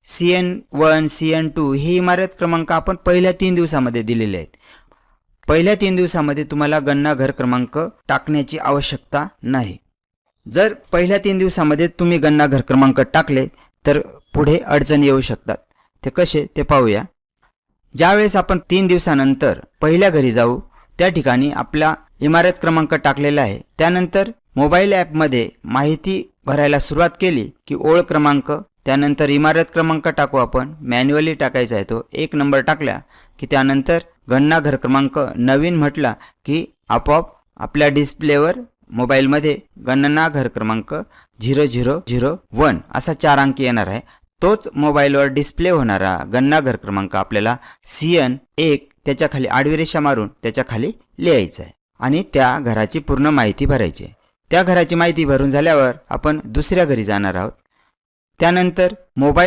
CN1 CN2 ही इमारत क्रमांक आपण पहिल्या 3 दिवसामध्ये दिलेले आहेत। पहिल्या 3 दिवसामध्ये तुम्हाला गणना घर क्रमांक टाकण्याची आवश्यकता नाही। जर पहिल्या 3 दिवसामध्ये तुम्ही गणना घर क्रमांक टाकले तर पुढे अडचणी येऊ शकतात। ते कसे ते पाहूया। ज्यावेळेस आपण 3 दिवसानंतर पहिल्या घरी जाऊ त्या ठिकाणी आपला इमारत क्रमांक टाकलेला आहे, त्यानंतर मोबाईल ॲपमध्ये माहिती भरायला सुरुवात केली की ओळ क्रमांक, त्यानंतर इमारत क्रमांक टाकू आपण, मॅन्युअली टाकायचा आहे तो, 1 नंबर टाकला की त्यानंतर गणना घर क्रमांक नवीन म्हटला की आपोआप आपल्या डिस्प्लेवर मोबाईलमध्ये गणना घर क्रमांक 0001 असा 4 अंकी येणार आहे। तोच मोबाईलवर डिस्प्ले होणारा गणना घर क्रमांक आपल्याला CN1 त्याच्या खाली आडवी रेषा मारून त्याच्या खाली लिहायचा आहे आणि त्या घराची पूर्ण माहिती भरायची आहे। त्या घराची माहिती भरून झाल्यावर आपण दुसऱ्या घरी जाणार आहोत। त्यानंतर मोबाईल